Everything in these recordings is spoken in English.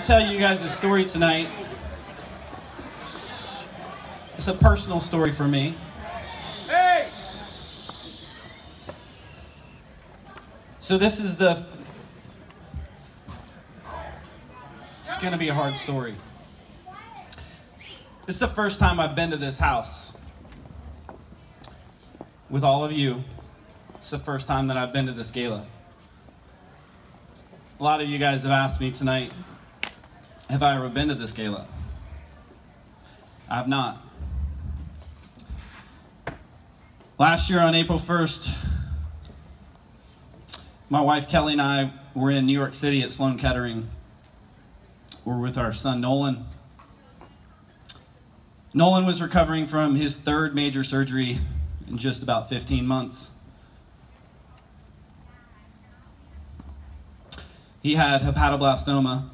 tell you guys a story tonight. It's a personal story for me. Hey! So this is it's gonna be a hard story. This is the first time I've been to this house with all of you. It's the first time that I've been to this gala. A lot of you guys have asked me tonight, have I ever been to this gala? I have not. Last year on April 1st, my wife Kelly and I were in New York City at Sloan Kettering. We're with our son Nolan. Nolan was recovering from his third major surgery in just about 15 months. He had hepatoblastoma,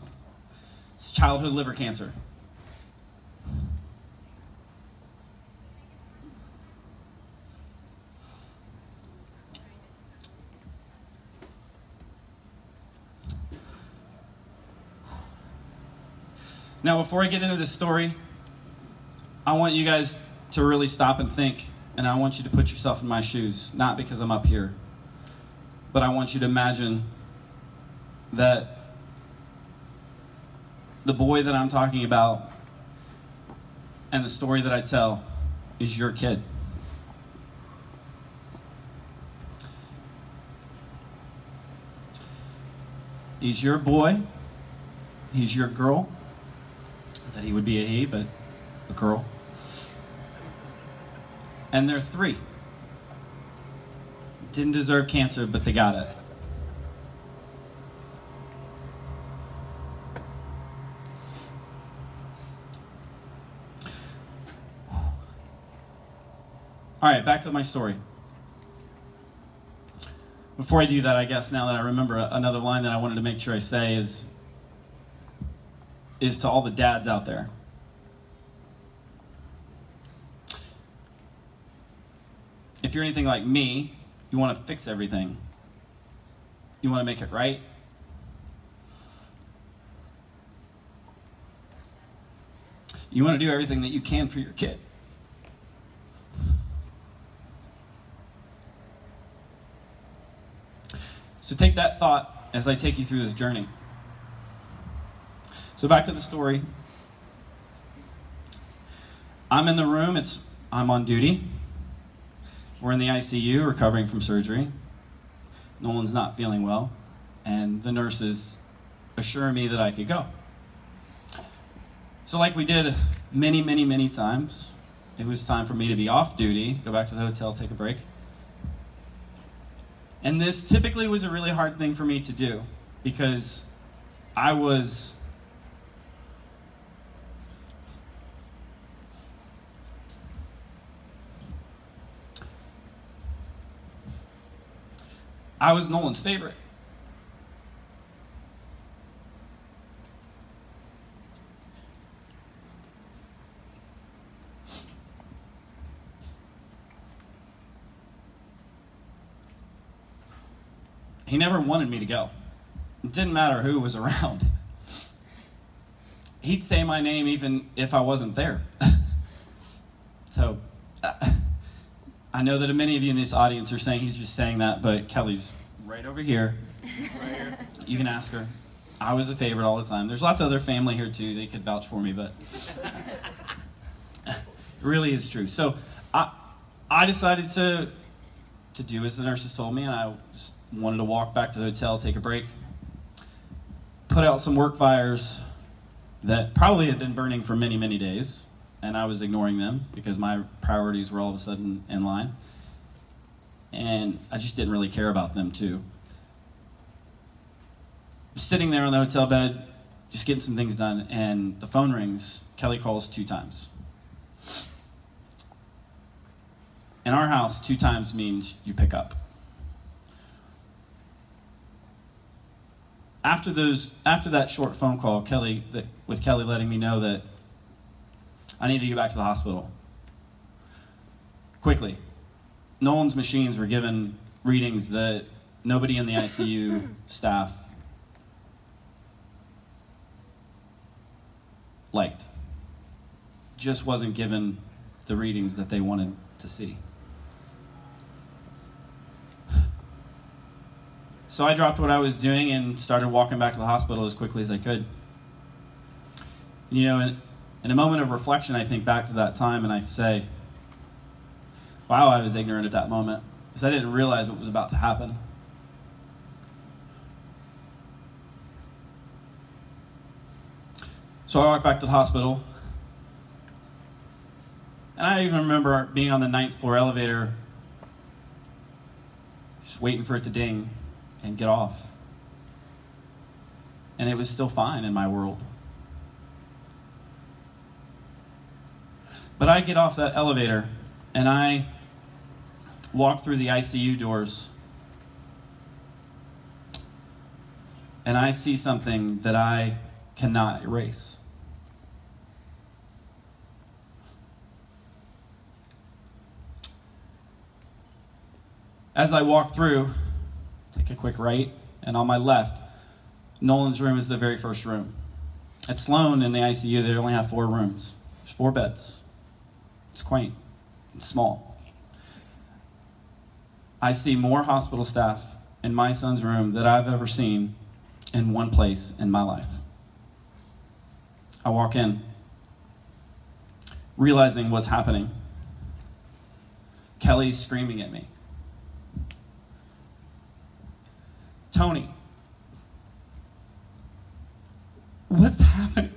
it's childhood liver cancer. Now, before I get into this story, I want you guys to really stop and think, and I want you to put yourself in my shoes, not because I'm up here, but I want you to imagine that the boy that I'm talking about and the story that I tell is your kid. He's your boy, he's your girl. That he would be a he, but a girl. And they're 3. Didn't deserve cancer, but they got it. All right, back to my story. Before I do that, I guess now that I remember, another line that I wanted to make sure I say is to all the dads out there. If you're anything like me, you want to fix everything. You want to make it right. You want to do everything that you can for your kid. So take that thought as I take you through this journey. So back to the story. I'm in the room, I'm on duty. We're in the ICU recovering from surgery. Nolan's not feeling well, and the nurses assure me that I could go. So like we did many, many, many times, it was time for me to be off duty, go back to the hotel, take a break. And this typically was a really hard thing for me to do because I was Nolan's favorite. He never wanted me to go. It didn't matter who was around. He'd say my name even if I wasn't there. So, I know that many of you in this audience are saying he's just saying that, but Kelly's right over here. Right here. You can ask her. I was a favorite all the time. There's lots of other family here too. They could vouch for me, but it really is true. So I decided to do as the nurses told me, and I just wanted to walk back to the hotel, take a break, put out some work fires that probably had been burning for many, many days. And I was ignoring them because my priorities were all of a sudden in line. And I just didn't really care about them too. Sitting there on the hotel bed, just getting some things done, and the phone rings. Kelly calls 2 times. In our house, 2 times means you pick up. After that short phone call, with Kelly letting me know that I need to get back to the hospital. Quickly. Nolan's machines were given readings that nobody in the ICU staff liked. Just wasn't given the readings that they wanted to see. So I dropped what I was doing and started walking back to the hospital as quickly as I could. You know, in a moment of reflection, I think back to that time and I say, wow, I was ignorant at that moment, because I didn't realize what was about to happen. So I walked back to the hospital, and I even remember being on the 9th floor elevator, just waiting for it to ding and get off. And it was still fine in my world. But I get off that elevator, and I walk through the ICU doors, and I see something that I cannot erase. As I walk through, take a quick right, and on my left, Nolan's room is the very first room. At Sloan in the ICU, they only have 4 rooms. There's 4 beds. It's quaint. It's small. I see more hospital staff in my son's room that I've ever seen in one place in my life. I walk in, realizing what's happening. Kelly's screaming at me. Tony, what's happening?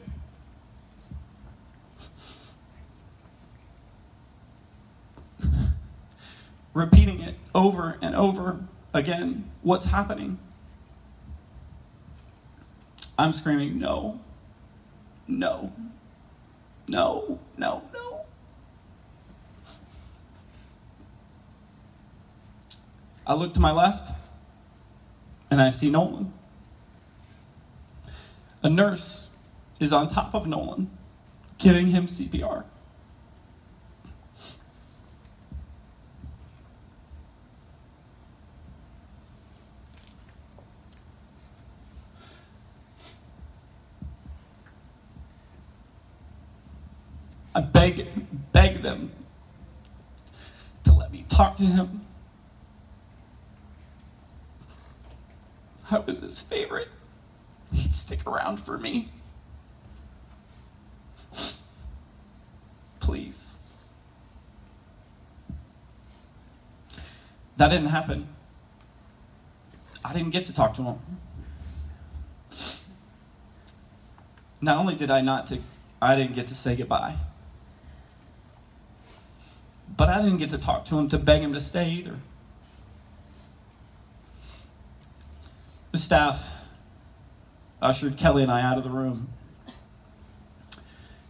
Repeating it over and over again. What's happening? I'm screaming, no, no, no, no, no. I look to my left, and I see Nolan. A nurse is on top of Nolan, giving him CPR. I beg them to let me talk to him. I was his favorite. He'd stick around for me. Please. That didn't happen. I didn't get to talk to him. Not only did I didn't get to say goodbye, but I didn't get to talk to him to beg him to stay either. The staff ushered Kelly and I out of the room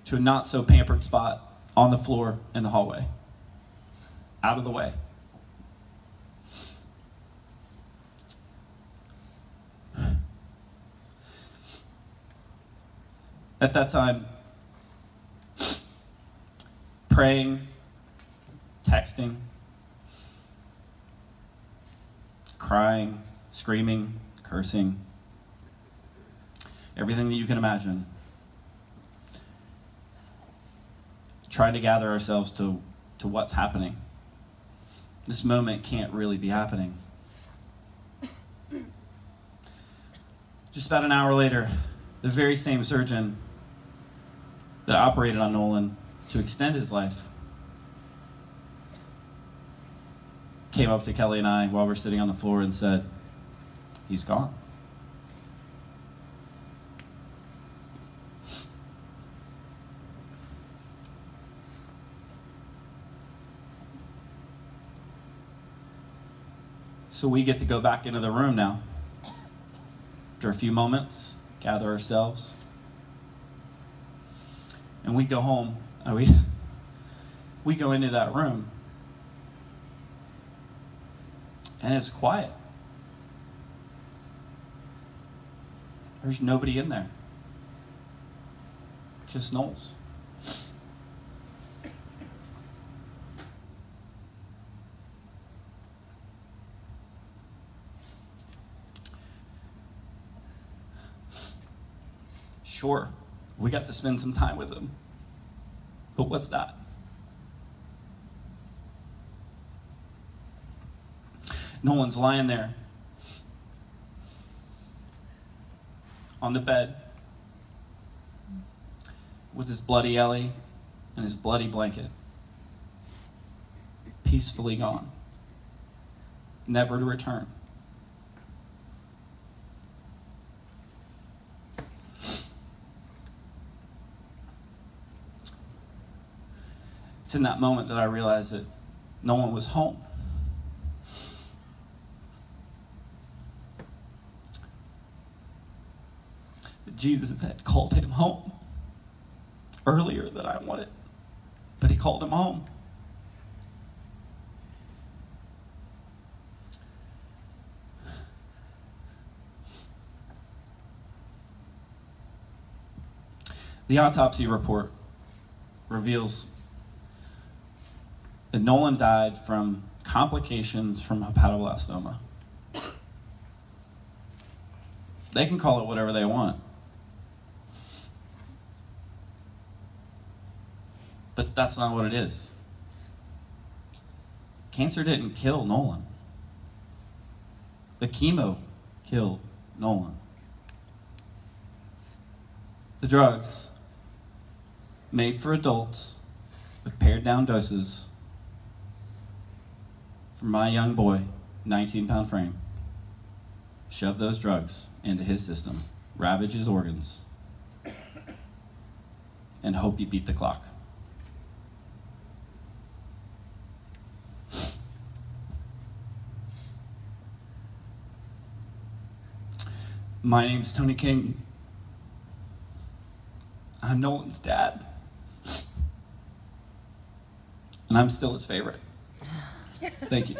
to a not so pampered spot on the floor in the hallway. Out of the way. At that time, praying, texting, crying, screaming, cursing, everything that you can imagine. Trying to gather ourselves to what's happening. This moment can't really be happening. Just about an hour later, the very same surgeon that operated on Nolan to extend his life came up to Kelly and I while we're sitting on the floor and said, "He's gone." So we get to go back into the room now. After a few moments, gather ourselves, and we go home. We go into that room, and it's quiet. There's nobody in there. Just Knowles. Sure, We got to spend some time with him. But what's that? Nolan's lying there on the bed with his bloody Ellie and his bloody blanket, peacefully gone, never to return. It's in that moment that I realized that Nolan was home. That Jesus had called him home earlier than I wanted, but he called him home. The autopsy report reveals that Nolan died from complications from hepatoblastoma. They can call it whatever they want. But that's not what it is. Cancer didn't kill Nolan. The chemo killed Nolan. The drugs, made for adults with pared down doses, for my young boy, 19-pound frame, shove those drugs into his system, ravage his organs, and hope he beat the clock. My name's Tony King. I'm Nolan's dad. And I'm still his favorite. Thank you.